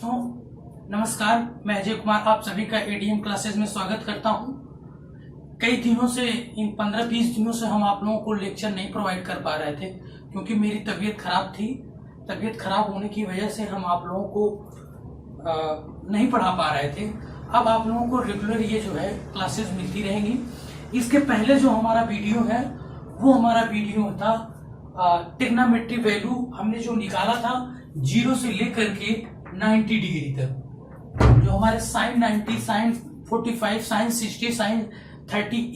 दोस्तों नमस्कार, मैं अजय कुमार आप सभी का एडीएम क्लासेस में स्वागत करता हूं। कई दिनों से इन 15-20 दिनों से हम आप लोगों को लेक्चर नहीं प्रोवाइड कर पा रहे थे क्योंकि मेरी तबीयत खराब थी। तबीयत खराब होने की वजह से हम आप लोगों को नहीं पढ़ा पा रहे थे। अब आप लोगों को रेगुलर ये जो है क्लासेस मिलती रहेंगी। इसके पहले जो हमारा वीडियो है वो हमारा वीडियो था ट्रिग्नोमेट्री वैल्यू हमने जो निकाला था 0 से लेकर के 90 डिग्री तक, जो हमारे साइन 90, साइन 45, साइन 60, साइन 30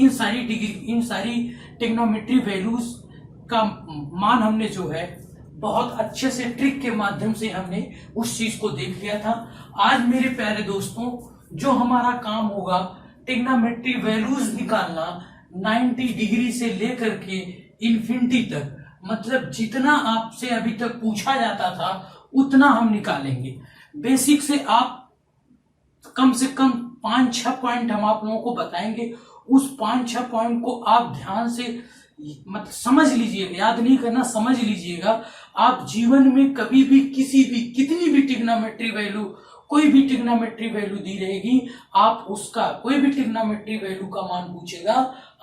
इन सारी ट्रिग्नोमेट्री वैल्यूज का मान हमने जो है बहुत अच्छे से ट्रिक के माध्यम से हमने उस चीज को देख लिया था। आज मेरे प्यारे दोस्तों जो हमारा काम होगा ट्रिग्नोमेट्री वैल्यूज निकालना 90 डिग्री से लेकर के इन्फिनिटी तक, मतलब जितना आपसे अभी तक पूछा जाता था उतना हम निकालेंगे। बेसिक से आप कम से कम 5-6 पॉइंट हम आप लोगों को बताएंगे। उस 5-6 पॉइंट को आप ध्यान से मतलब समझ लीजिएगा, याद नहीं करना, समझ लीजिएगा। आप जीवन में कभी भी किसी भी कितनी भी ट्रिग्नोमेट्री वैल्यू, कोई भी ट्रिग्नोमेट्री वैल्यू दी रहेगी, आप उसका कोई भी ट्रिग्नोमेट्री वैल्यू का मान पूछेगा,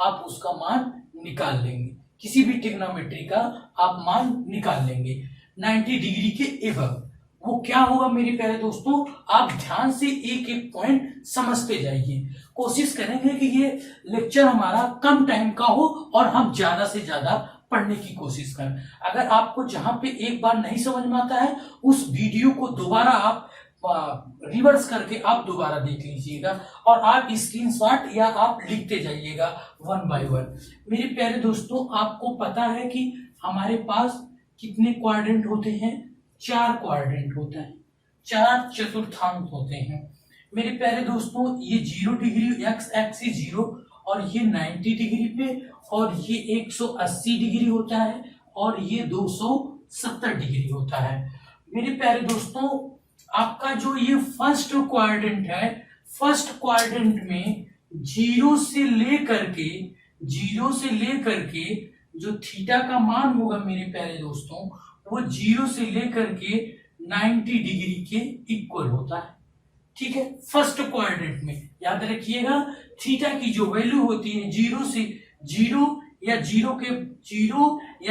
आप उसका मान निकाल लेंगे। किसी भी ट्रिग्नोमेट्री का आप मान निकाल लेंगे 90 डिग्री के एबव। वो क्या होगा मेरे प्यारे दोस्तों, आप ध्यान से एक एक पॉइंट समझते जाइए। कोशिश करेंगे कि ये लेक्चर हमारा कम टाइम का हो और हम ज्यादा से ज्यादा पढ़ने की कोशिश करें। अगर आपको जहां पे एक बार नहीं समझ में आता है उस वीडियो को दोबारा आप रिवर्स करके आप दोबारा देख लीजिएगा और आप स्क्रीनशॉट या आप लिखते जाइएगा 1 बाय 1। मेरे प्यारे दोस्तों आपको पता है कि हमारे पास कितने क्वाड्रेंट होते हैं? 4 क्वाड्रेंट होते हैं, 4 चतुर्थांश होते हैं। मेरे प्यारे दोस्तों ये 0 डिग्री एक्स एक्सिस 0 और ये 90 डिग्री पे और ये 180 डिग्री होता है और ये 270 डिग्री होता है। मेरे प्यारे दोस्तों आपका जो ये फर्स्ट क्वाड्रेंट है, फर्स्ट क्वाड्रेंट में 0 से लेकर के जो थीटा का मान होगा मेरे प्यारे दोस्तों वो 0 से लेकर के 90 डिग्री के इक्वल होता है। ठीक है, फर्स्ट क्वाड्रेंट में याद रखिएगा थीटा की जो वैल्यू होती है 0 या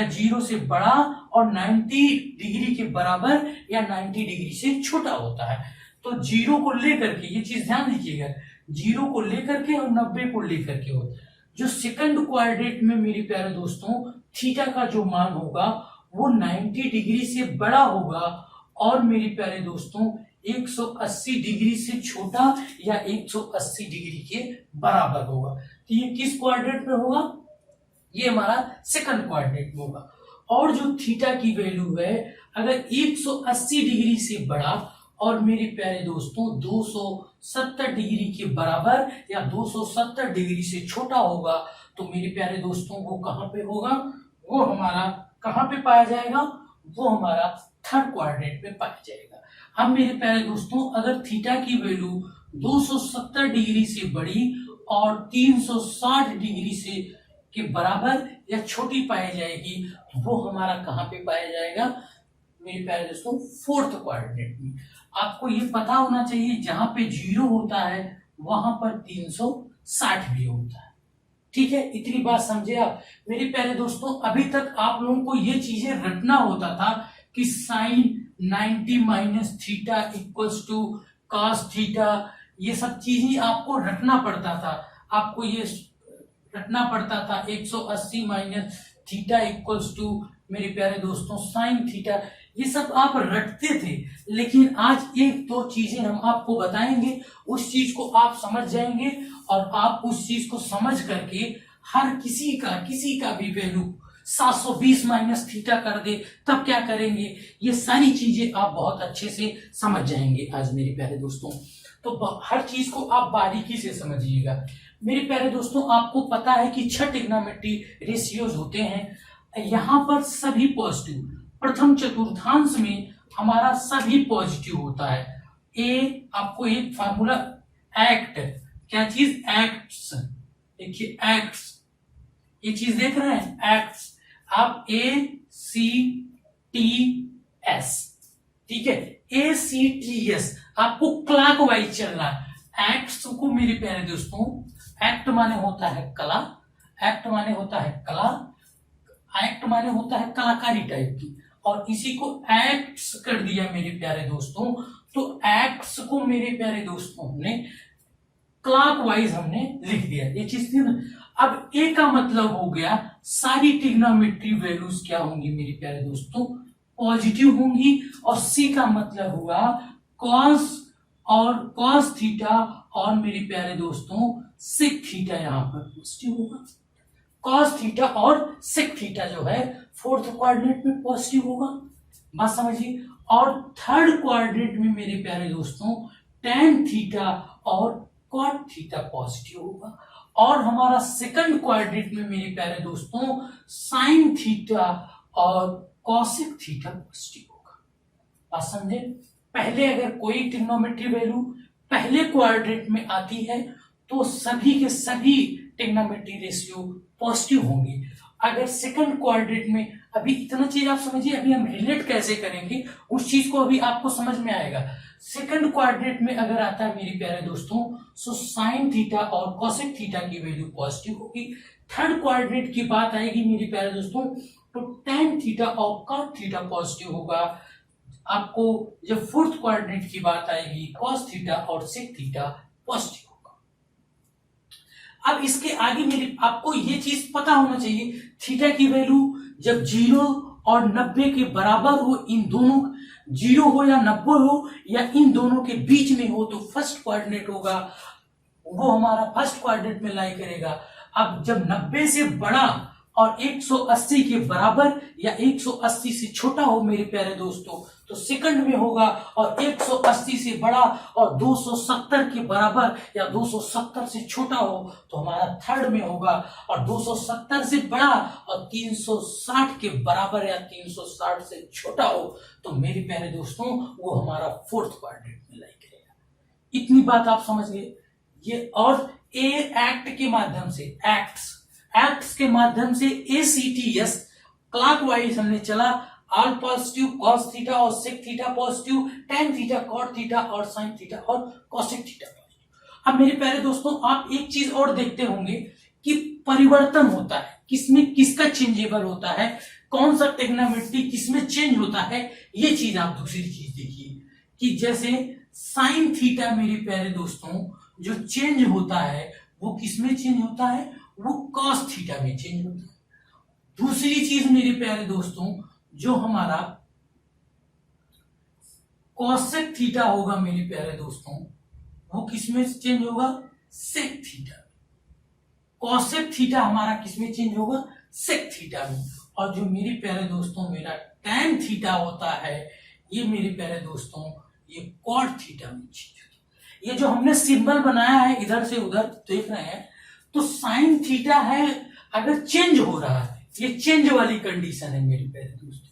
0 से बड़ा और 90 डिग्री के बराबर या 90 डिग्री से छोटा होता है। तो 0 को लेकर के, ये चीज ध्यान दीजिएगा, 0 को लेकर के और 90 को लेकर के होता है। जो सेकंड क्वाड्रेंट में मेरे प्यारे दोस्तों थीटा का जो मान होगा वो 90 डिग्री से बड़ा होगा और मेरे प्यारे दोस्तों 180 डिग्री से छोटा या 180 डिग्री के बराबर होगा। तो ये किस क्वाड्रेंट में होगा? ये हमारा सेकंड क्वाड्रेंट में होगा। और जो थीटा की वैल्यू है अगर 180 डिग्री से बड़ा और मेरे प्यारे दोस्तों 270 डिग्री के बराबर या 270 डिग्री से छोटा होगा तो मेरे प्यारे दोस्तों वो कहां पे होगा? वो हमारा कहां पे पाया जाएगा? वो हमारा थर्ड क्वाड्रेंट में पाया जाएगा। अब मेरे प्यारे दोस्तों अगर थीटा की वैल्यू 270 डिग्री से बड़ी और 360 डिग्री से के बराबर या छोटी पाई जाएगी तो वो हमारा कहां पे पाया जाएगा मेरे प्यारे दोस्तों? फोर्थ क्वाड्रेंट में। आपको ये पता होना चाहिए जहां पे 0 होता है वहां पर 360 भी होता है। ठीक है, इतनी बात समझे आप मेरे प्यारे दोस्तों। अभी तक आप लोगों को ये चीजें रटना होता था कि sine 90 minus theta equals to cos theta, ये सब चीजें आपको रटना पड़ता था। आपको ये रटना पड़ता था 180 माइनस थीटा इक्वल्स टू मेरे प्यारे दोस्तों साइन थीटा, ये सब आप रटते थे। लेकिन आज एक दो चीजें हम आपको बताएंगे, उस चीज को आप समझ जाएंगे और आप उस चीज को समझ करके हर किसी का भी वैल्यू 720 माइनस थीटा कर दे तब क्या करेंगे, ये सारी चीजें आप बहुत अच्छे से समझ जाएंगे आज मेरे प्यारे दोस्तों। तो हर चीज को आप बारीकी से समझिएगा मेरे प्यारे दोस्तों। आपको पता है कि 6 ट्रिग्नोमेट्री रेशियोज होते हैं। यहाँ पर सभी पॉजिटिव, प्रथम चतुर्थांश में हमारा सभी पॉजिटिव होता है। ए आपको एक फार्मूला एक्ट, क्या चीज? एक्ट्स। देखिए एक्ट्स, ये चीज देख रहे हैं एक्ट्स। आप ACTS ठीक है, ACTS आपको क्लॉकवाइज चलना है। एक्ट्स को मेरे प्यारे दोस्तों, एक्ट माने होता है कला, एक्ट माने होता है कला, एक्ट माने होता है कलाकारी टाइप की, और इसी को एक्ट्स कर दिया मेरे प्यारे दोस्तों। तो एक्ट्स को मेरे प्यारे दोस्तों हमने क्लॉकवाइज हमने लिख दिया, ये चीज थी ना। अब ए का मतलब हो गया सारी ट्रिग्नोमेट्री वैल्यूज क्या होंगी मेरे प्यारे दोस्तों, पॉजिटिव होंगी, और सी का मतलब हुआ कॉस और कॉस थीटा, और मेरे प्यारे दोस्तों सिक थीटा यहाँ पर पॉजिटिव होगा। कॉस थीटा और सिक थीटा जो है फोर्थ क्वाड्रेंट में पॉजिटिव होगा, बात समझिए। और थर्ड क्वाड्रेंट में मेरे प्यारे दोस्तों टेन थीटा और कॉट थीटा पॉजिटिव होगा, और हमारा सेकंड क्वाड्रेंट में मेरे प्यारे दोस्तों साइन थीटा और कॉसिक थीटा पॉजिटिव होगा, बात समझे। पहले अगर कोई ट्रिग्नोमेट्री वैल्यू पहले क्वाड्रेंट में आती है तो सभी के सभी ट्रिग्नोमेट्री रेशियो पॉजिटिव होंगे। अगर सेकंड क्वाड्रेंट में, अभी इतना चीज आप समझिए, अभी हम रिलेट कैसे करेंगे उस चीज को अभी आपको समझ में आएगा। सेकंड क्वाड्रेंट में अगर आता है मेरे प्यारे दोस्तों, सो साइन थीटा और कॉसेक थीटा की वैल्यू पॉजिटिव होगी। थर्ड क्वाड्रेंट की बात आएगी मेरे प्यारे दोस्तों, तो टेन थीटा और कॉट थीटा पॉजिटिव होगा। आपको जब फोर्थ क्वाड्रेंट की बात आएगी, कॉस थीटा और सेक थीटा पॉजिटिव होगा। अब इसके आगे मेरे आपको ये चीज पता होना चाहिए, थीटा की वैल्यू जब 0 और 90 के बराबर हो, इन दोनों 0 हो या 90 हो या इन दोनों के बीच में हो, तो फर्स्ट क्वाड्रेंट होगा, वो हमारा फर्स्ट क्वाड्रेंट में लाई करेगा। अब जब 90 से बड़ा और 180 के बराबर या 180 से छोटा हो मेरे प्यारे दोस्तों, तो सेकंड में होगा, और 180 से बड़ा और 270 के बराबर या 270 से छोटा हो तो हमारा थर्ड में होगा, और 270 से बड़ा और 360 के बराबर या 360 से छोटा हो तो मेरे प्यारे दोस्तों वो हमारा फोर्थ क्वाड्रेंट में लाई करेगा। इतनी बात आप समझ गए ये। और ए एक्ट के माध्यम से, एक्ट्स के माध्यम से ACTS क्लॉकवाइज हमने चला, ऑल पॉजिटिव, कॉस थीटा और sec theta positive, tan theta, cot theta और साइन थीटा और कॉसेक थीटा पॉजिटिव। अब मेरे प्यारे दोस्तों आप एक चीज और देखते होंगे कि परिवर्तन होता है, किसमें किसका चेंजेबल होता है, कौन सा ट्रिग्नोमेट्री किसमें चेंज होता है, ये चीज आप दूसरी चीज देखिए कि जैसे साइन थीटा मेरे प्यारे दोस्तों जो चेंज होता है वो किसमें चेंज होता है, वो कॉस थीटा में चेंज होता है। दूसरी चीज मेरे प्यारे दोस्तों जो हमारा कॉसेक थीटा होगा मेरे प्यारे दोस्तों, वो किसमें चेंज होगा, सेक थीटा। कॉसेक थीटा हमारा किसमें चेंज होगा, सेक थीटा में। और जो मेरे प्यारे दोस्तों मेरा टैन थीटा होता है, ये मेरे प्यारे दोस्तों ये कॉट थीटा में चेंज होता है। ये जो हमने सिंबल बनाया है इधर से उधर देख रहे हैं, तो साइन थीटा है अगर चेंज हो रहा है, ये चेंज वाली कंडीशन है मेरे प्यारे दोस्तों,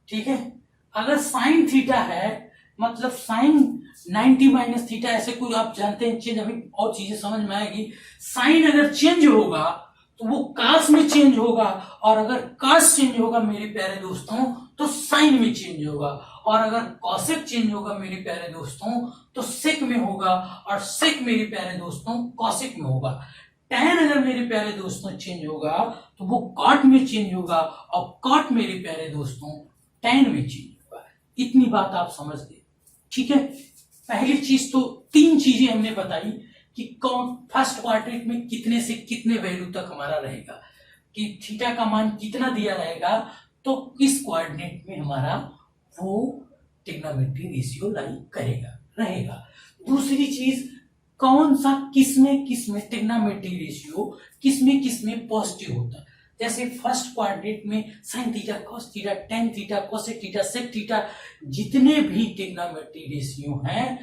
ठीक है। अगर साइन थीटा है मतलब साइन 90 माइनस थीटा, ऐसे कोई आप जानते हैं चेंज, अभी और चीजें समझ में आएगी। साइन अगर चेंज होगा तो वो कास में चेंज होगा, और अगर कास चेंज होगा मेरे प्यारे दोस्तों तो साइन में चेंज होगा, और अगर कॉसेक चेंज होगा मेरे प्यारे दोस्तों तो सेक में होगा, और सेक मेरे प्यारे दोस्तों कॉसेक में होगा। टैन अगर मेरे प्यारे दोस्तों चेंज होगा तो वो कॉट में चेंज होगा, और कॉट मेरे प्यारे दोस्तों टैन में चेंज होगा। इतनी बात आप समझ गए, ठीक है। पहली चीज तो तीन चीजें हमने बताई कि कौन फर्स्ट क्वाड्रेंट में कितने से कितने वैल्यू तक हमारा रहेगा, कि थीटा का मान कितना दिया रहेगा तो इस क्वाड्रेंट में हमारा वो ट्रिग्नोमेट्री रेशियो लाई करेगा रहेगा। दूसरी चीज कौन सा किसमें किसमें ट्रिग्नोमेट्री रेशियो किसमें पॉजिटिव होता है। जैसे फर्स्ट क्वाड्रेंट में sine theta, cos theta, tan theta, cosec theta, sec theta, जितने भी ट्रिग्नोमेट्री रेशियो हैं,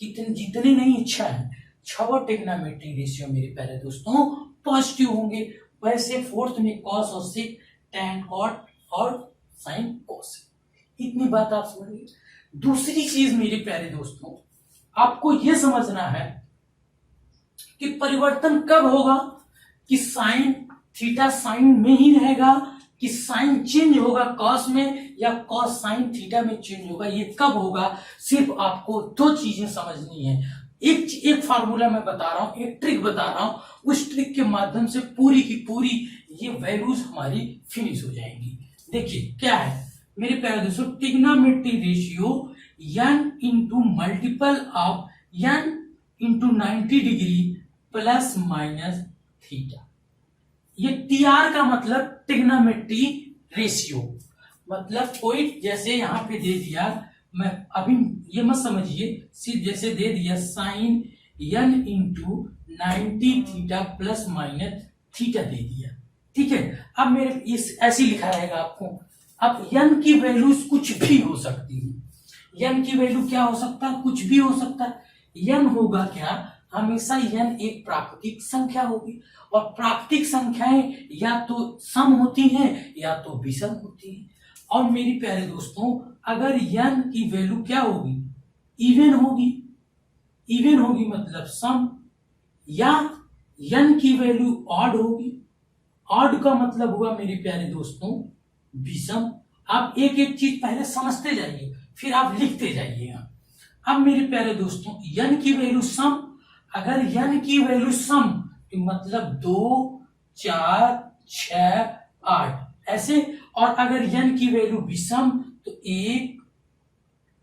जितने नहीं इच्छा है, 6 ट्रिग्नोमेट्री रेशियो मेरे प्यारे दोस्तों पॉजिटिव होंगे। वैसे फोर्थ में कॉस और सेक, टेन, कॉट और साइन, कोस। इतनी बात आप समझिए। दूसरी चीज मेरे प्यारे दोस्तों आपको यह समझना है कि परिवर्तन कब होगा, कि साइन थीटा साइन में ही रहेगा कि साइन चेंज होगा कॉस में या कॉस साइन थीटा में चेंज होगा। ये कब होगा, सिर्फ आपको दो चीजें समझनी है। एक फार्मूला मैं बता रहा हूं, एक ट्रिक बता रहा हूं, उस ट्रिक के माध्यम से पूरी की पूरी ये वैल्यूज हमारी फिनिश हो जाएंगी। देखिए क्या है मेरे प्यारे दोस्तों, trigonometry ratio n into multiple of n into 90 degree plus minus theta. ये TR का मतलब ट्रिग्नोमेट्री रेशियो, मतलब कोई जैसे यहां पे दे दिया, मैं अभी ये मत समझिए, सिर्फ जैसे दे दिया sine n into 90 theta plus minus theta दे दिया, ठीक है। अब मेरे इस ऐसे लिखा रहेगा आपको। अब n की वैल्यूज कुछ भी हो सकती है। n की वैल्यू क्या हो सकता है, कुछ भी हो सकता है। n होगा क्या, हमेशा n एक प्राकृतिक संख्या होगी, और प्राकृतिक संख्याएं या तो सम होती हैं या तो विषम होती हैं। और मेरे प्यारे दोस्तों, अगर n की वैल्यू क्या होगी, इवन होगी, इवन होगी मतलब सम, या n की वैल्यू ऑड होगी, ऑड का मतलब हुआ मेरे प्यारे दोस्तों विषम। आप एक एक चीज पहले समझते जाइए, फिर आप लिखते जाइएगा। अब मेरे प्यारे दोस्तों, n की वैल्यू सम, अगर n की वैल्यू सम तो मतलब 2, 4, 6, 8 ऐसे, और अगर n की वैल्यू विषम तो 1,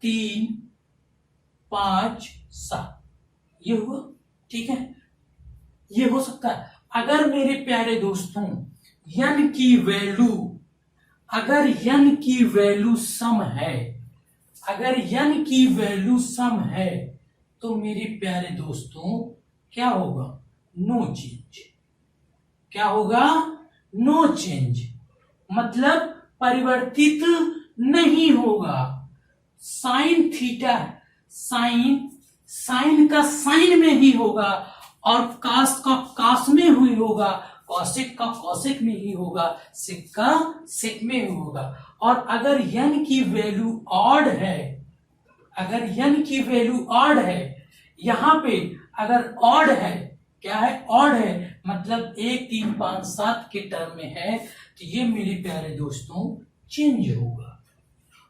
3, 5, 7 ये हुआ, ठीक है। ये हो सकता है। अगर मेरे प्यारे दोस्तों n की वैल्यू, अगर n की वैल्यू सम है, अगर n की वैल्यू सम है तो मेरे प्यारे दोस्तों क्या होगा, नो चेंज। क्या होगा, नो चेंज, मतलब परिवर्तित नहीं होगा। साइन थीटा, साइन का साइन में ही होगा, और कास का कास में हुई होगा, कौशिक का कौशिक में ही होगा, सिक का सिक में ही होगा। और अगर n की वैल्यू ऑड है, अगर n की वैल्यू ऑड है, यहां पे अगर ऑड है, क्या है, ऑड है मतलब 1, 3, 5, 7 के टर्म में है, तो ये मेरे प्यारे दोस्तों चेंज होगा।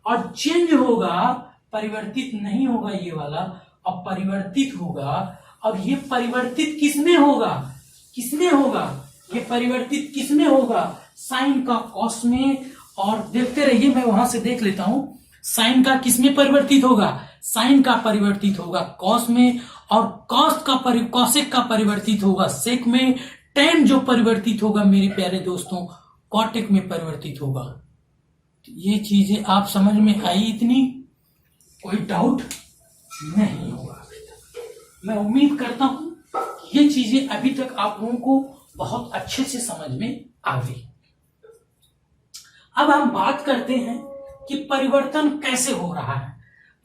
और चेंज होगा, परिवर्तित नहीं होगा ये वाला, और परिवर्तित होगा। और ये परिवर्तित किसमें होगा, किसमें होगा, ये परिवर्तित किसमें होगा, साइन का कॉस में। और देखते रहिए, मैं वहां से देख लेता हूं, साइन का किसमें परिवर्तित होगा, साइन का परिवर्तित होगा कॉस में, और कॉसेक का परिवर्तित होगा सेक में, टेन जो परिवर्तित होगा मेरे प्यारे दोस्तों कॉटेक में परिवर्तित होगा। तो ये चीजें आप समझ में आई, इतनी कोई डाउट नहीं होगा। मैं उम्मीद करता हूं कि ये चीजें अभी तक आप लोगों को बहुत अच्छे से समझ में आ गई। अब हम बात करते हैं कि परिवर्तन कैसे हो रहा है।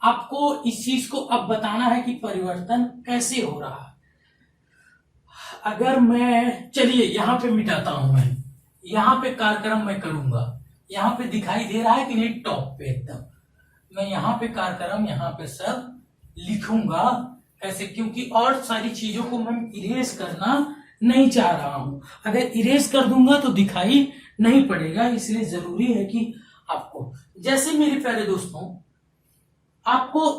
आपको इस चीज को अब बताना है कि परिवर्तन कैसे हो रहा है। अगर मैं, चलिए यहां पे मिटाता हूं, मैं यहां पे कार्यक्रम मैं करूंगा, यहां पे दिखाई दे रहा है कि नहीं, टॉप पे एकदम, मैं यहां पे कार्यक्रम यहां पे सब लिखूंगा ऐसे, क्योंकि और सारी चीजों को मैं इरेज करना नहीं चाह रहा हूं। अगर इरेज कर दूंगा तो दिखाई नहीं पड़ेगा, इसलिए जरूरी है कि आपको, जैसे मेरे प्यारे दोस्तों, आपको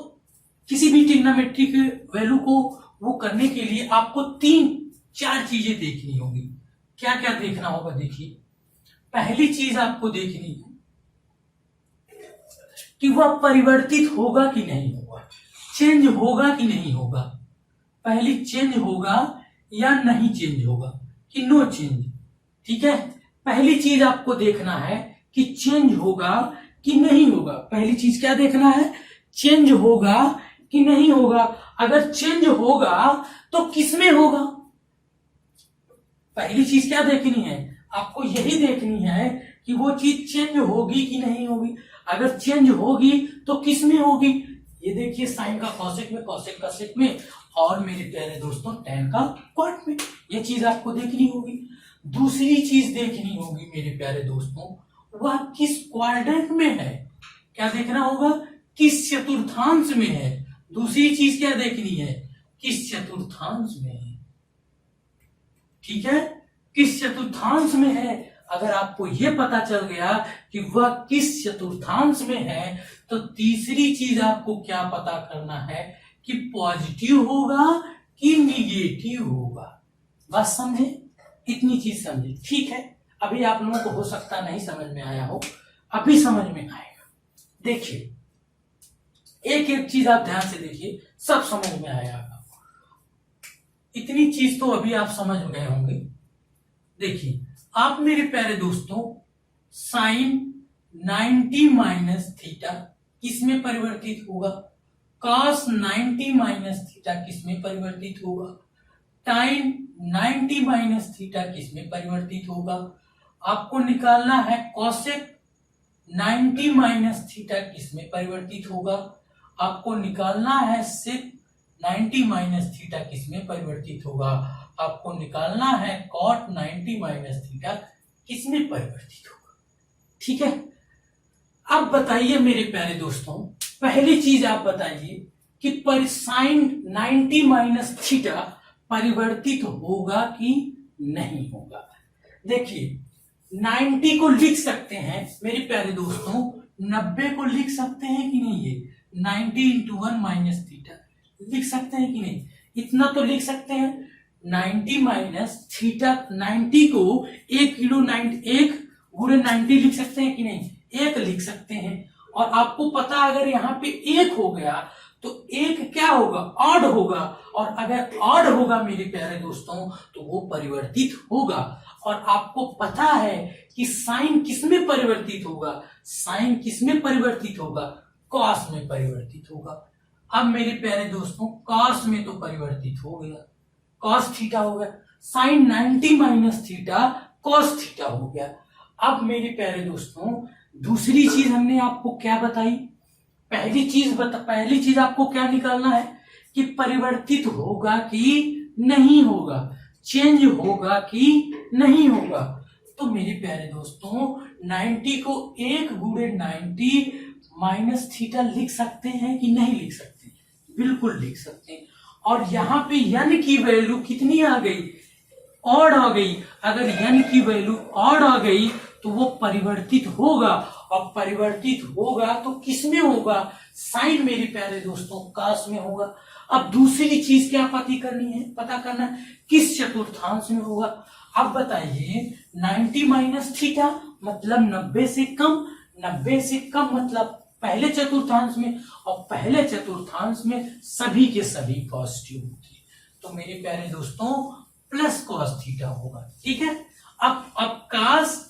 किसी भी ट्रिग्नोमेट्रिक वैल्यू को वो करने के लिए आपको 3-4 चीजें देखनी होगी। क्या क्या देखना होगा, देखिए, पहली चीज आपको देखनी है कि वह परिवर्तित होगा कि नहीं होगा, चेंज होगा कि नहीं होगा। पहली, चेंज होगा या नहीं चेंज होगा, कि नो चेंज, ठीक है। पहली चीज आपको देखना है कि चेंज होगा कि नहीं होगा। पहली चीज क्या देखना है, चेंज होगा कि नहीं होगा। अगर चेंज होगा तो किसमें होगा, पहली चीज क्या देखनी है, आपको यही देखनी है कि वो चीज चेंज होगी कि नहीं होगी। अगर चेंज होगी तो किसमें होगी, ये देखिए, साइन का कॉसेक में, कॉसेक का सेक में, और मेरे प्यारे दोस्तों टैन का क्वाट में। ये चीज आपको देखनी होगी। दूसरी चीज देखनी होगी मेरे प्यारे दोस्तों, वह किस क्वाड्रेंट में है, क्या देखना होगा, किस चतुर्थांश में है। दूसरी चीज क्या देखनी है, किस चतुर्थांश में है, ठीक है, किस चतुर्थांश में है। अगर आपको यह पता चल गया कि वह किस चतुर्थांश में है, तो तीसरी चीज आपको क्या पता करना है कि पॉजिटिव होगा कि निगेटिव होगा। बस समझे, इतनी चीज समझे, ठीक है। अभी आप लोगों को हो सकता नहीं समझ में आया हो, अभी समझ में आएगा। देखिए, एक एक चीज आप ध्यान से देखिए, सब समझ में आएगा। इतनी चीज तो अभी आप समझ गए होंगे। देखिए, आप मेरे प्यारे दोस्तों, साइन 90 माइनस थीटा किसमें परिवर्तित होगा, कॉस 90 माइनस थीटा किसमें परिवर्तित होगा, टाइन 90 माइनस थीटा किसमें परिवर्तित होगा। आपको निकालना है कॉसेक 90 माइनस थीटा किसमें परिवर्तित होगा। आपको निकालना है सेक 90 माइनस थीटा किसमें परिवर्तित होगा। आपको निकालना है कॉट 90 माइनस थीटा किसमें परिवर्तित होगा। ठीक है, अब बताइए मेरे प्यारे दोस्तों, पहली चीज आप बताइए कि साइन 90 माइनस थीटा परिवर्तित होगा कि नहीं होगा। देखिए, 90 को लिख सकते हैं मेरे प्यारे दोस्तों, 90 को लिख सकते हैं कि नहीं, ये 90 इंटू 1 माइनस थीटा लिख सकते हैं कि नहीं, इतना तो लिख सकते हैं। 90 माइनस थीटा, 90 को 1 किलो 1 गुणे 90 लिख सकते हैं कि नहीं, 1 लिख सकते हैं। और आपको पता, अगर यहाँ पे 1 हो गया तो 1 क्या होगा, ऑड होगा, और अगर ऑड होगा मेरे प्यारे दोस्तों तो वो परिवर्तित होगा। और आपको पता है कि साइन किसमें परिवर्तित होगा, साइन किसमें परिवर्तित होगा, कॉस में परिवर्तित होगा। अब मेरे प्यारे दोस्तों, कॉस में तो परिवर्तित हो गया, कॉस थीटा हो गया, sine 90 minus theta cos theta हो गया। अब मेरे प्यारे दोस्तों, दूसरी चीज हमने आपको क्या बताई, पहली चीज आपको क्या निकालना है कि परिवर्तित होगा कि नहीं होगा, चेंज होगा कि नहीं होगा। तो मेरे प्यारे दोस्तों, 90 को 1 गुणे 90 माइनस थीटा लिख सकते हैं कि नहीं लिख सकते, बिल्कुल लिख सकते हैं। और यहां पे यन की वैल्यू कितनी आ गई, ऑड आ गई। अगर यन की वैल्यू ऑड आ गई तो वो परिवर्तित होगा, और परिवर्तित होगा तो किसमें होगा, साइन मेरे प्यारे दोस्तों कॉस में होगा। अब दूसरी चीज क्या पता करना है किस चतुर्थांश में होगा। अब बताइए, 90 माइनस थीटा मतलब 90 से कम, 90 से कम मतलब पहले चतुर्थांश में, और पहले चतुर्थांश में सभी के सभी पॉजिटिव होते हैं, तो मेरे प्यारे दोस्तों प्लस कॉस थीटा होगा। ठीक है, अब कॉस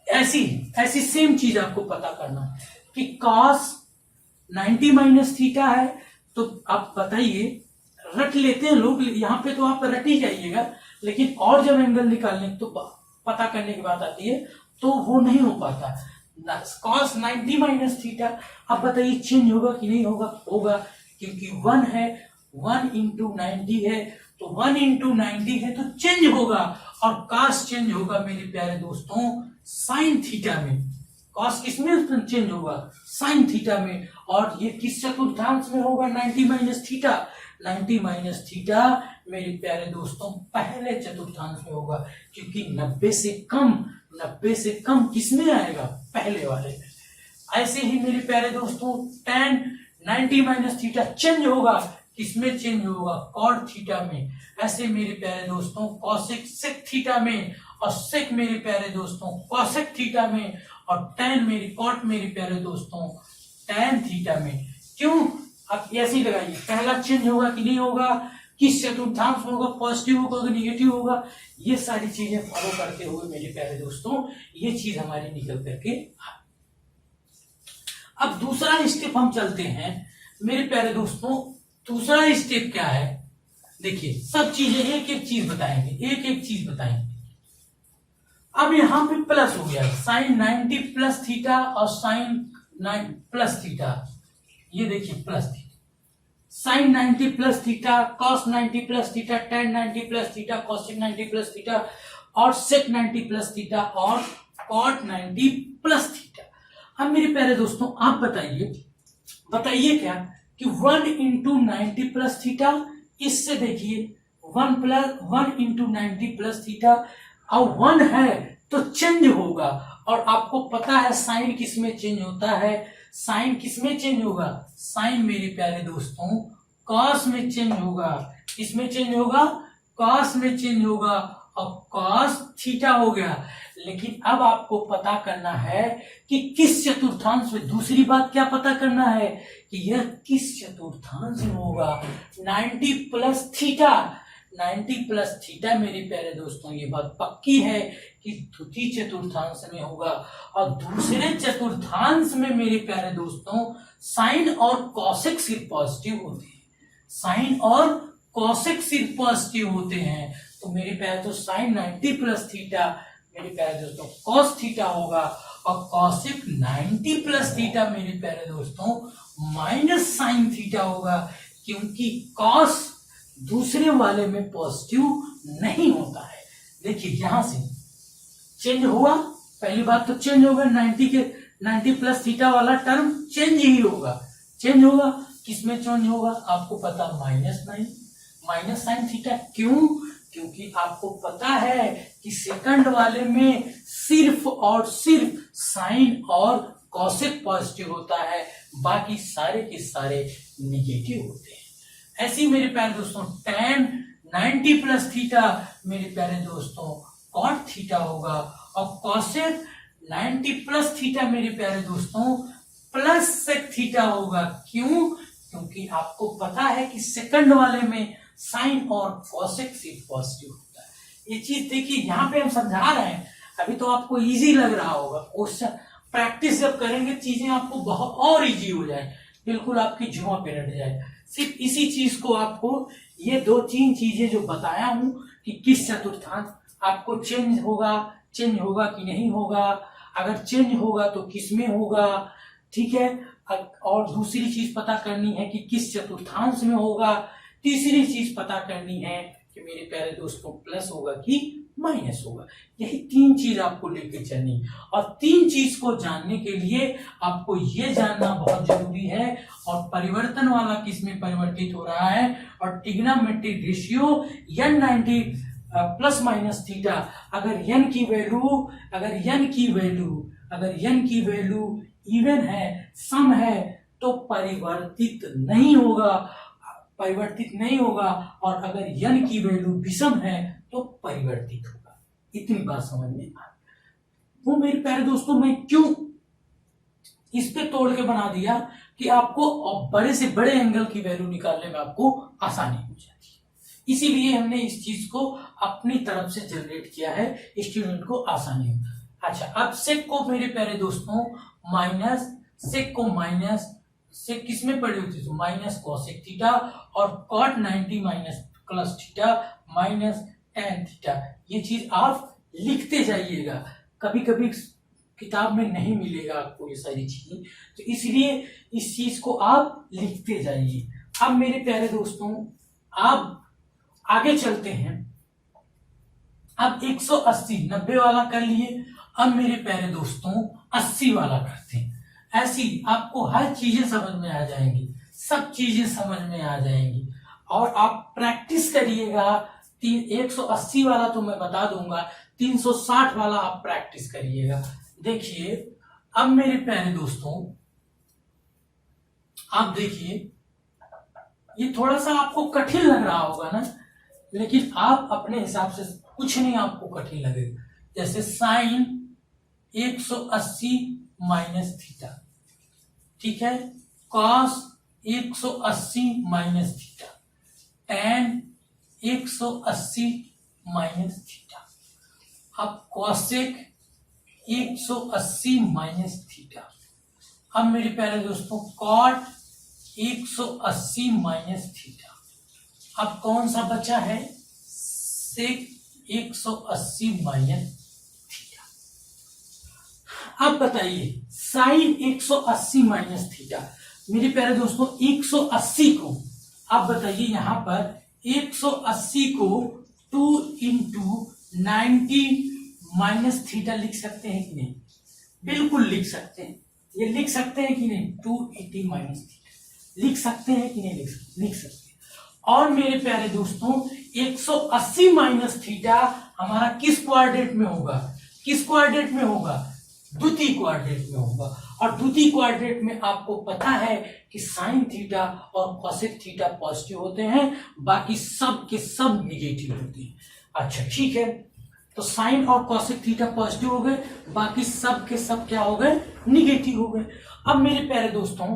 ऐसी सेम चीज आपको पता करना है कि कॉस 90 माइनस थीटा है। तो आप बताइए, रट लेते हैं लोग, यहाँ पे तो आप रट ही जाइएगा, लेकिन और जब एंगल निकालने तो पता करने की बात आती है तो वो नहीं हो पाता। कॉस 90 माइनस थीटा, अब बताइए चेंज होगा कि नहीं होगा, होगा, क्योंकि 1 है, 1 इंटू 90 है, तो 1 इंटू 90 है तो चेंज होगा। और कॉस चेंज होगा मेरे प्यारे दोस्तों साइन थीटा में, कॉस किसमें चेंज होगा, साइन थीटा में। और ये किस चतुर्थांश में होगा, 90 माइनस थीटा, 90 माइनस थीटा मेरे प्यारे दोस्तों पहले चतुर्थांश में होगा, क्योंकि 90 से कम किसमें आएगा, पहले वाले में। ऐसे ही मेरे प्यारे दोस्तों tan 90 माइनस थीटा चेंज होगा, किसमें चेंज होगा, कॉट थीटा में। ऐसे मेरे प्यारे दोस्तों कॉसेक सेक थीटा में, और सेक मेरे प्यारे दोस्तों कॉसेक थीटा में, और tan मेरी कॉट मेरे प्यारे दोस्तों tan थीटा में। क्यों, आप ऐसे ही लगाइए, पहला चेंज होगा कि नहीं होगा, किस चतुर्थांश में होगा, पॉजिटिव होगा निगेटिव होगा, ये सारी चीजें फॉलो करते हुए मेरे प्यारे दोस्तों ये चीज हमारी निकल करके। अब दूसरा स्टेप हम चलते हैं मेरे प्यारे दोस्तों। दूसरा स्टेप क्या है, देखिए सब चीजें एक एक चीज बताएंगे, अब यहां पे प्लस हो गया, साइन 90 प्लस थीटा और साइन 9 प्लस थीटा, ये देखिए plus theta, sine 90 plus theta, cos 90 plus theta, tan 90 plus theta, cosec 90 plus theta, और सेक 90 प्लस थीटा, और कॉट 90 प्लस थीटा। अब मेरे प्यारे दोस्तों आप बताइए क्या कि 1 इंटू 90 प्लस थीटा, इससे देखिए 1 इंटू 90 प्लस थीटा, और 1 है तो चेंज होगा। और आपको पता है साइन किस में चेंज होता है, साइन किस में चेंज होगा, साइन मेरे प्यारे दोस्तों कॉस में चेंज होगा। किसमें चेंज होगा, कॉस में चेंज होगा, और कॉस थीटा हो गया। लेकिन अब आपको पता करना है कि किस चतुर्थांश में, दूसरी बात क्या पता करना है कि यह किस चतुर्थांश में होगा। 90 प्लस थीटा, 90 प्लस थीटा मेरे प्यारे दोस्तों, ये बात पक्की है कि द्वितीय चतुर्थांश में होगा। और दूसरे चतुर्थांश में मेरे प्यारे दोस्तों साइन और कॉसेक सिर्फ पॉजिटिव होते हैं, साइन और कॉसेक सिर्फ पॉजिटिव होते हैं। तो मेरे प्यारे दोस्तों साइन 90 प्लस थीटा मेरे प्यारे दोस्तों कॉस थीटा होगा, और कॉसेक 90 प्लस थीटा मेरे प्यारे दोस्तों माइनस साइन थीटा होगा, क्योंकि कॉस दूसरे वाले में पॉजिटिव नहीं होता है। देखिए यहां से चेंज हुआ, पहली बात तो चेंज होगा, 90 प्लस थीटा वाला टर्म चेंज ही होगा। चेंज होगा किसमें चेंज होगा, आपको पता माइनस साइन थीटा। क्यों, क्योंकि आपको पता है कि सेकंड वाले में सिर्फ और सिर्फ साइन और कॉसेक पॉजिटिव होता है, बाकी सारे के सारे निगेटिव होते हैं। ऐसी मेरे प्यारे दोस्तों tan 90 प्लस थीटा मेरे प्यारे दोस्तों cot थीटा होगा, और कॉसेक 90 प्लस थीटा मेरे प्यारे दोस्तों प्लस सेक थीटा होगा। क्यों, क्योंकि आपको पता है कि सेकंड वाले में साइन और कॉसेक सिर्फ पॉजिटिव होता है। ये चीज देखिए यहाँ पे हम समझा रहे हैं, अभी तो आपको इजी लग रहा होगा, क्वेश्चन प्रैक्टिस जब करेंगे चीजें आपको बहुत और इजी हो जाए, बिल्कुल आपकी जुआ पे रट जाए। सिर्फ इसी चीज को आपको ये 2-3 चीजें जो बताया हूं कि किस चतुर्थांश आपको चेंज होगा कि नहीं होगा, अगर चेंज होगा तो किस में होगा, ठीक है। और दूसरी चीज पता करनी है कि किस चतुर्थांश में होगा, तीसरी चीज पता करनी है कि मेरे प्यारे दोस्तों प्लस होगा कि माइनस होगा। यही 3 चीज आपको लेके चलनी, और 3 चीज को जानने के लिए आपको ये जानना बहुत जरूरी है और परिवर्तन वाला किस में परिवर्तित हो रहा है, और trigonometric ratio n 90 plus minus theta. अगर n की वैल्यू इवन है, सम है, तो परिवर्तित नहीं होगा, और अगर n की वैल्यू विषम है तो परिवर्तित होगा। इतनी बात समझ में आ गई। वो मेरे प्यारे दोस्तों मैं क्यों इस पे तोड़ के बना दिया कि आपको बड़े से बड़े एंगल की वैल्यू निकालने में आपको आसानी हो जाती है, इसीलिए हमने इस चीज को अपनी तरफ से जनरेट किया है, स्टूडेंट को आसानी हो। अच्छा, अब सेक को मेरे प्यारे दोस्तों माइनस सेक किस में पड़ी होती है, माइनस कॉसेक थीटा, और cot 90 minus plus theta minus tan theta. ये चीज आप लिखते जाइएगा, कभी कभी किताब में नहीं मिलेगा आपको ये सारी चीजें, तो इसलिए इस चीज को आप लिखते जाइए। अब मेरे प्यारे दोस्तों आप आगे चलते हैं, अब 180 90 वाला कर लिए, अब मेरे प्यारे दोस्तों 80 वाला करते हैं। ऐसी आपको हर चीजें समझ में आ जाएंगी, सब चीजें समझ में आ जाएंगी, और आप प्रैक्टिस करिएगा। 180 वाला तो मैं बता दूंगा, 360 वाला आप प्रैक्टिस करिएगा। देखिए अब मेरे प्यारे दोस्तों आप देखिए, ये थोड़ा सा आपको कठिन लग रहा होगा ना, लेकिन आप अपने हिसाब से कुछ नहीं आपको कठिन लगेगा। जैसे साइन 180 माइनस थीटा, ठीक है, cos 180 minus theta, tan 180 minus theta, अब कॉसेक 180 माइनस थीटा। अब मेरे प्यारे दोस्तों कॉट 180 माइनस थीटा। अब कौन सा बचा है, सेक 180 माइनस थीटा। अब बताइए साइन 180 माइनस थीटा। मेरे प्यारे दोस्तों 180 को आप बताइए, यहां पर 180 को 2 इंटू 90 माइनस थीटा लिख सकते हैं कि नहीं, बिल्कुल लिख सकते हैं। ये लिख सकते हैं कि नहीं, 280 माइनस थीटा लिख सकते हैं कि नहीं, लिख सकते हैं। और मेरे प्यारे दोस्तों 180 माइनस थीटा हमारा किस क्वाड्रेंट में होगा, किस कोऑर्डिनेट में होगा? द्वितीय कोऑर्डिनेट में होगा। और द्वितीय कोऑर्डिनेट में आपको पता है कि साइन थीटा और कोसेक थीटा पॉजिटिव होते हैं, बाकी सब के सब निगेटिव होते हैं। अच्छा ठीक है, तो साइन और कोसेक थीटा पॉजिटिव हो गए, बाकी सब के सब क्या हो गए? निगेटिव हो गए। अब मेरे प्यारे दोस्तों,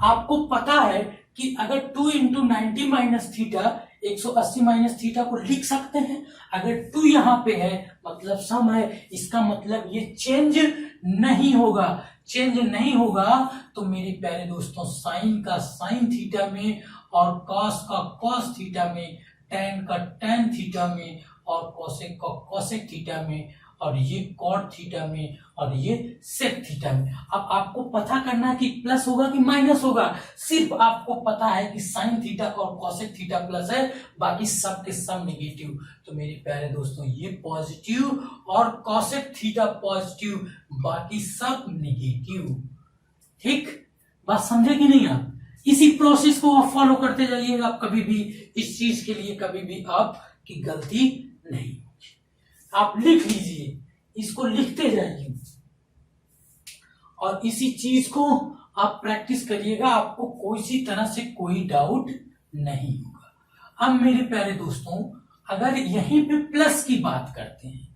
आपको पता है कि अगर 2 into 90 minus theta 180 minus theta को लिख सकते हैं। अगर 2 यहाँ पे है मतलब सम है, इसका मतलब ये चेंज नहीं होगा। चेंज नहीं होगा तो मेरे प्यारे दोस्तों साइन का साइन थीटा में और कॉस का कॉस थीटा में, टैन का टैन थीटा में और कोसेक का कोसेक थीटा में और ये कॉट थीटा में और ये सेक थीटा में। अब आपको पता करना है कि प्लस होगा कि माइनस होगा। सिर्फ आपको पता है कि साइन थीटा और कोसेक थीटा प्लस है, बाकी सब के सब नेगेटिव। तो मेरे प्यारे दोस्तों ये पॉजिटिव और कोसेक थीटा पॉजिटिव, बाकी सब नेगेटिव। ठीक, बात समझे कि नहीं आप? इसी प्रोसेस को आप फॉलो करते जाइएगा। आप कभी भी इस चीज के लिए कभी भी आपकी गलती नहीं होगी। आप लिख लीजिए, इसको लिखते जाइए और इसी चीज को आप प्रैक्टिस करिएगा, आपको कोई सी तरह से कोई डाउट नहीं होगा। अब मेरे प्यारे दोस्तों, अगर यहीं पे प्लस की बात करते हैं,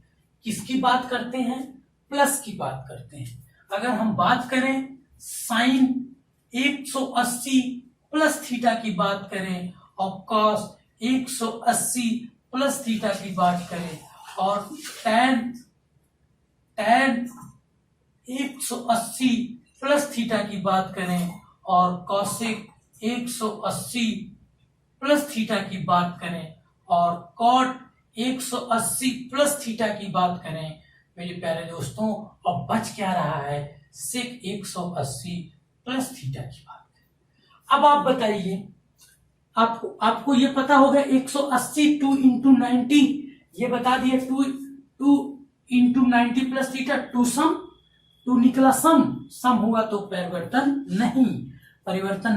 किसकी बात करते हैं? प्लस की बात करते हैं। अगर हम बात करें साइन 180 प्लस थीटा की बात करें और कॉस 180 प्लस थीटा की बात करें और टैन 180 प्लस थीटा की बात करें और कॉसेक 180 प्लस थीटा की बात करें और कॉट 180 प्लस थीटा की बात करें मेरे प्यारे दोस्तों, और बच क्या रहा है? सेक 180 प्लस थीटा की बात करें। अब आप बताइए, आपको ये पता होगा 180 2 इंटू 90, ये बता दिया 2 इंटू 90 प्लस थीटा, 2 सम, 2 निकला सम होगा तो परिवर्तन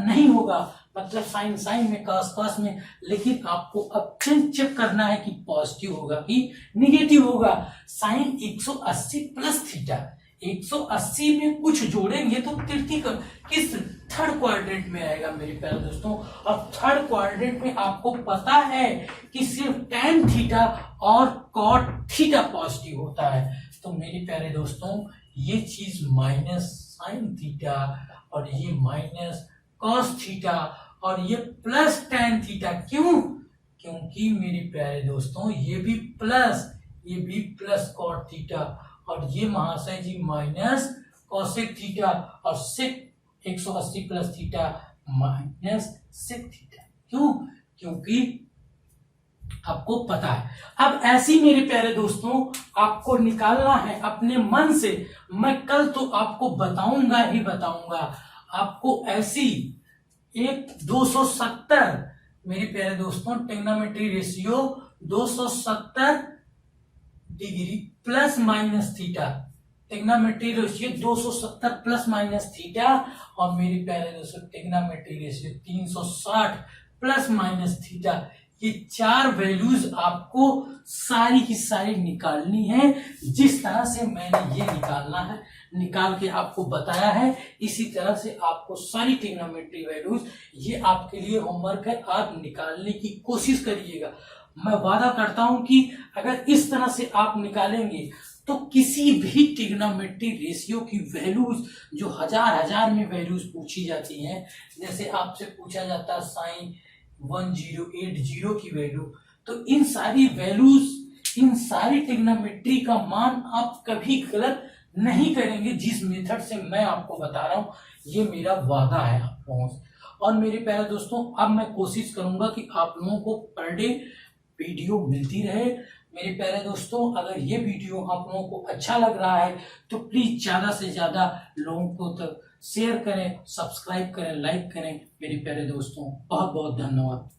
नहीं होगा, मतलब साइन साइन में कॉस कॉस में। लेकिन आपको अब चेक करना है कि पॉजिटिव होगा कि निगेटिव होगा। साइन 180 प्लस थीटा 180 में कुछ जोड़ेंगे तो तृतीय किस थर्ड क्वाड्रेंट में आएगा मेरे प्यारे दोस्तों। और थर्ड क्वाड्रेंट में आपको पता है कि सिर्फ टैन थीटा और कॉट थीटा पॉजिटिव होता है। तो मेरे प्यारे दोस्तों ये चीज माइनस साइन थीटा और ये माइनस कॉस थीटा और ये प्लस टैन थीटा, क्यों? क्योंकि मेरे प्यारे दोस्तों ये भी प्लस कॉट थीटा और ये महाशय जी माइनस कोसेक थीटा और sec 180 plus theta minus sec theta. क्यों? क्योंकि आपको पता है। अब ऐसी मेरे प्यारे दोस्तों आपको निकालना है अपने मन से। मैं कल तो आपको बताऊंगा ही बताऊंगा। आपको ऐसी एक 270 मेरे प्यारे दोस्तों trigonometry ratio 270 degree plus minus theta, trigonometry ratio 270 plus minus theta और मेरे प्यारे दोस्तों trigonometry ratio 360 plus minus theta. ये 4 वैल्यूज आपको सारी की सारी निकालनी है। जिस तरह से मैंने ये निकाल के आपको बताया है, इसी तरह से आपको सारी ट्रिग्नोमेट्री वैल्यूज, ये आपके लिए होमवर्क है, आप निकालने की कोशिश करिएगा। मैं वादा करता हूं कि अगर इस तरह से आप निकालेंगे तो किसी भी ट्रिग्नोमेट्री रेशियो की वैल्यूज जो हजार में वैल्यूज पूछी जाती हैं, जैसे आपसे पूछा जाता है साइन 1080 की वैल्यू, तो इन सारी वैल्यूज, इन सारी ट्रिग्नोमेट्री का मान आप कभी गलत नहीं करेंगे। जिस मेथड से मैं आपको बता रहा हूं, ये मेरा वादा है आप लोगों से। और मेरे प्यारे दोस्तों अब मैं कोशिश करूंगा कि आप लोगों को पर डे वीडियो मिलती रहे। मेरे प्यारे दोस्तों अगर ये वीडियो आप लोगों को अच्छा लग रहा है तो प्लीज ज्यादा से ज्यादा लोगों को तक शेयर करें, सब्सक्राइब करें, लाइक करें। मेरे प्यारे दोस्तों बहुत बहुत धन्यवाद।